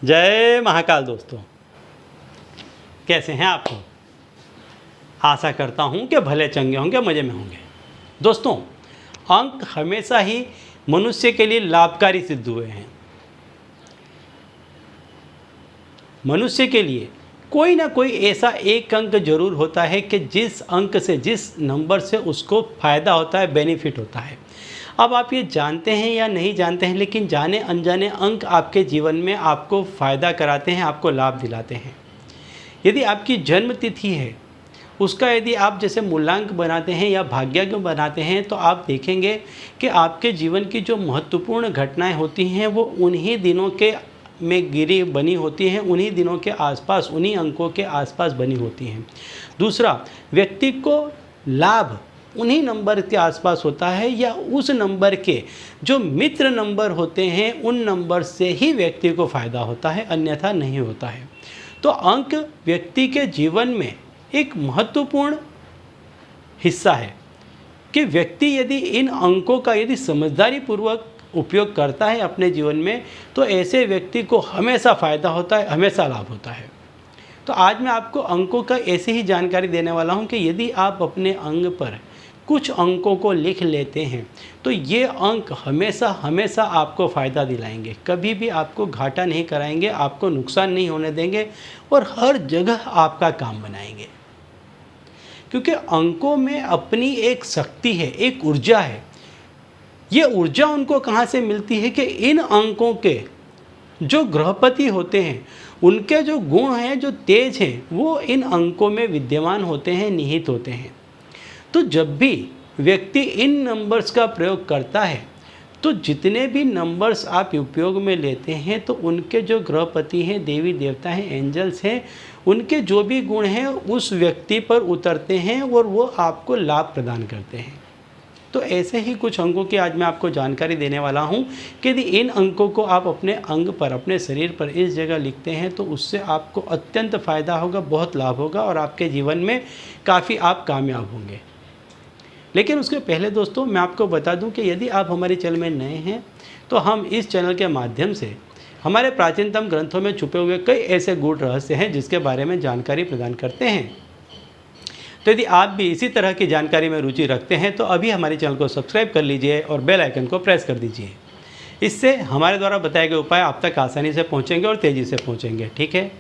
जय महाकाल दोस्तों, कैसे हैं आप लोग। आशा करता हूं कि भले चंगे होंगे, मज़े में होंगे। दोस्तों, अंक हमेशा ही मनुष्य के लिए लाभकारी सिद्ध हुए हैं। मनुष्य के लिए कोई ना कोई ऐसा एक अंक जरूर होता है कि जिस अंक से, जिस नंबर से उसको फ़ायदा होता है, बेनिफिट होता है। अब आप ये जानते हैं या नहीं जानते हैं, लेकिन जाने अनजाने अंक आपके जीवन में आपको फ़ायदा कराते हैं, आपको लाभ दिलाते हैं। यदि आपकी जन्म तिथि है, उसका यदि आप जैसे मूलांक बनाते हैं या भाग्यांक बनाते हैं, तो आप देखेंगे कि आपके जीवन की जो महत्वपूर्ण घटनाएं होती हैं वो उन्हीं दिनों के में गिरी बनी होती हैं, उन्हीं दिनों के आसपास, उन्हीं अंकों के आसपास बनी होती हैं। दूसरा, व्यक्ति को लाभ उन्हीं नंबर के आसपास होता है या उस नंबर के जो मित्र नंबर होते हैं उन नंबर से ही व्यक्ति को फ़ायदा होता है, अन्यथा नहीं होता है। तो अंक व्यक्ति के जीवन में एक महत्वपूर्ण हिस्सा है कि व्यक्ति यदि इन अंकों का यदि समझदारी पूर्वक उपयोग करता है अपने जीवन में, तो ऐसे व्यक्ति को हमेशा फ़ायदा होता है, हमेशा लाभ होता है। तो आज मैं आपको अंकों का ऐसे ही जानकारी देने वाला हूं कि यदि आप अपने अंग पर कुछ अंकों को लिख लेते हैं तो ये अंक हमेशा हमेशा आपको फ़ायदा दिलाएंगे, कभी भी आपको घाटा नहीं कराएंगे, आपको नुकसान नहीं होने देंगे और हर जगह आपका काम बनाएंगे। क्योंकि अंकों में अपनी एक शक्ति है, एक ऊर्जा है। ये ऊर्जा उनको कहाँ से मिलती है कि इन अंकों के जो ग्रहपति होते हैं उनके जो गुण हैं, जो तेज हैं, वो इन अंकों में विद्यमान होते हैं, निहित होते हैं। तो जब भी व्यक्ति इन नंबर्स का प्रयोग करता है तो जितने भी नंबर्स आप उपयोग में लेते हैं तो उनके जो ग्रहपति हैं, देवी देवता हैं, एंजल्स हैं, उनके जो भी गुण हैं उस व्यक्ति पर उतरते हैं और वो आपको लाभ प्रदान करते हैं। तो ऐसे ही कुछ अंकों की आज मैं आपको जानकारी देने वाला हूं कि यदि इन अंकों को आप अपने अंग पर, अपने शरीर पर इस जगह लिखते हैं तो उससे आपको अत्यंत फ़ायदा होगा, बहुत लाभ होगा और आपके जीवन में काफ़ी आप कामयाब होंगे। लेकिन उसके पहले दोस्तों मैं आपको बता दूं कि यदि आप हमारे चैनल में नए हैं तो हम इस चैनल के माध्यम से हमारे प्राचीनतम ग्रंथों में छुपे हुए कई ऐसे गूढ़ रहस्य हैं जिसके बारे में जानकारी प्रदान करते हैं। तो यदि आप भी इसी तरह की जानकारी में रुचि रखते हैं तो अभी हमारे चैनल को सब्सक्राइब कर लीजिए और बेल आइकन को प्रेस कर दीजिए। इससे हमारे द्वारा बताए गए उपाय आप तक आसानी से पहुंचेंगे और तेज़ी से पहुंचेंगे। ठीक है,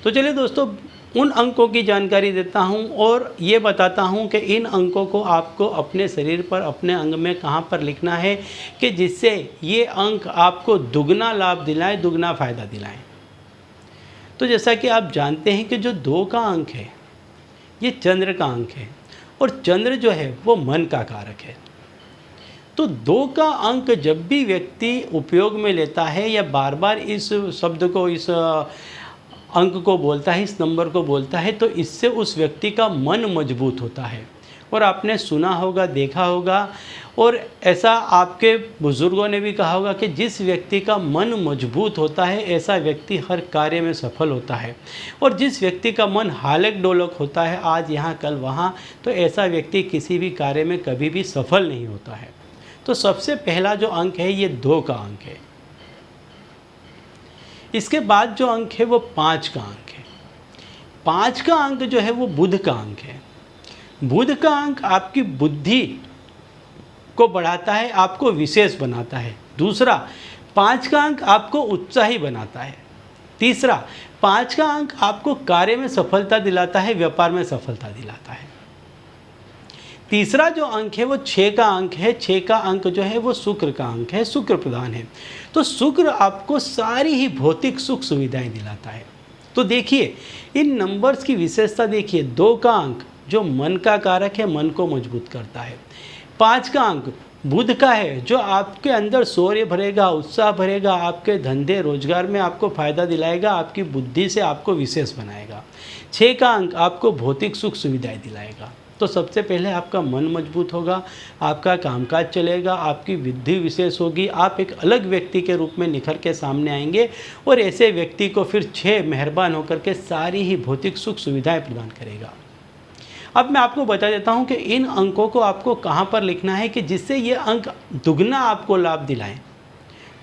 तो चलिए दोस्तों, उन अंकों की जानकारी देता हूं और ये बताता हूं कि इन अंकों को आपको अपने शरीर पर, अपने अंग में कहां पर लिखना है कि जिससे ये अंक आपको दुगना लाभ दिलाएं, दुगना फ़ायदा दिलाएं। तो जैसा कि आप जानते हैं कि जो 2 का अंक है ये चंद्र का अंक है और चंद्र जो है वो मन का कारक है। तो 2 का अंक जब भी व्यक्ति उपयोग में लेता है या बार बार इस शब्द को, इस अंक को बोलता है, इस नंबर को बोलता है, तो इससे उस व्यक्ति का मन मजबूत होता है। और आपने सुना होगा, देखा होगा और ऐसा आपके बुज़ुर्गों ने भी कहा होगा कि जिस व्यक्ति का मन मजबूत होता है ऐसा व्यक्ति हर कार्य में सफल होता है और जिस व्यक्ति का मन हालक डोलक होता है, आज यहाँ कल वहाँ, तो ऐसा व्यक्ति किसी भी कार्य में कभी भी सफल नहीं होता है। तो सबसे पहला जो अंक है ये 2 का अंक है। इसके बाद जो अंक है वो 5 का अंक है। 5 का अंक जो है वो बुध का अंक है। बुध का अंक आपकी बुद्धि को बढ़ाता है, आपको विशेष बनाता है। दूसरा, 5 का अंक आपको उत्साही बनाता है। तीसरा, 5 का अंक आपको कार्य में सफलता दिलाता है, व्यापार में सफलता दिलाता है। तीसरा जो अंक है वो 6 का अंक है। 6 का अंक जो है वो शुक्र का अंक है, शुक्र प्रधान है। तो शुक्र आपको सारी ही भौतिक सुख सुविधाएं दिलाता है। तो देखिए इन नंबर्स की विशेषता देखिए। 2 का अंक जो मन का कारक है, मन को मजबूत करता है। 5 का अंक बुध का है जो आपके अंदर शौर्य भरेगा, उत्साह भरेगा, आपके धंधे रोजगार में आपको फ़ायदा दिलाएगा, आपकी बुद्धि से आपको विशेष बनाएगा। 6 का अंक आपको भौतिक सुख सुविधाएं दिलाएगा। तो सबसे पहले आपका मन मजबूत होगा, आपका कामकाज चलेगा, आपकी बुद्धि विशेष होगी, आप एक अलग व्यक्ति के रूप में निखर के सामने आएंगे और ऐसे व्यक्ति को फिर 6 मेहरबान होकर के सारी ही भौतिक सुख सुविधाएं प्रदान करेगा। अब मैं आपको बता देता हूं कि इन अंकों को आपको कहां पर लिखना है कि जिससे ये अंक दुगना आपको लाभ दिलाएं।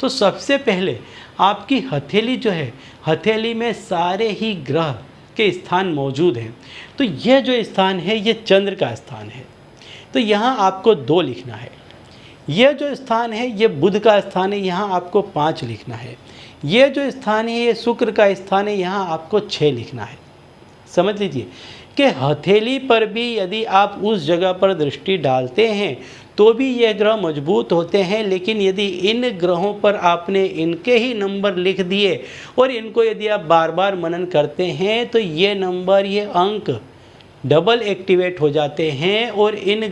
तो सबसे पहले आपकी हथेली जो है, हथेली में सारे ही ग्रह के स्थान मौजूद हैं। तो यह जो स्थान है ये चंद्र का स्थान है, तो यहाँ आपको 2 लिखना है। यह जो स्थान है ये बुध का स्थान है, यहाँ आपको 5 लिखना है। यह जो स्थान है ये शुक्र का स्थान है, यहाँ आपको 6 लिखना है। समझ लीजिए कि हथेली पर भी यदि आप उस जगह पर दृष्टि डालते हैं तो भी ये ग्रह मजबूत होते हैं, लेकिन यदि इन ग्रहों पर आपने इनके ही नंबर लिख दिए और इनको यदि आप बार बार मनन करते हैं तो ये नंबर, ये अंक डबल एक्टिवेट हो जाते हैं और इन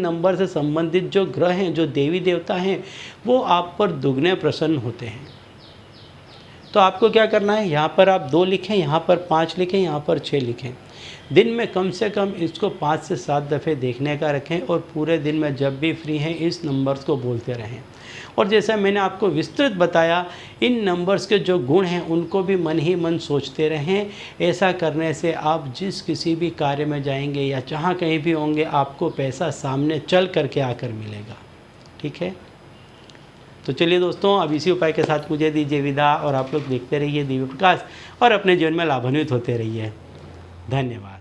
नंबर से संबंधित जो ग्रह हैं, जो देवी देवता हैं, वो आप पर दुगने प्रसन्न होते हैं। तो आपको क्या करना है, यहाँ पर आप 2 लिखें, यहाँ पर 5 लिखें, यहाँ पर 6 लिखें। दिन में कम से कम इसको 5 से 7 दफ़े देखने का रखें और पूरे दिन में जब भी फ्री हैं इस नंबर्स को बोलते रहें। और जैसा मैंने आपको विस्तृत बताया, इन नंबर्स के जो गुण हैं उनको भी मन ही मन सोचते रहें। ऐसा करने से आप जिस किसी भी कार्य में जाएंगे या जहाँ कहीं भी होंगे, आपको पैसा सामने चल करके आकर मिलेगा। ठीक है, तो चलिए दोस्तों, अब इसी उपाय के साथ मुझे दीजिए विदा और आप लोग देखते रहिए दिव्य प्रकाश और अपने जीवन में लाभान्वित होते रहिए। धन्यवाद।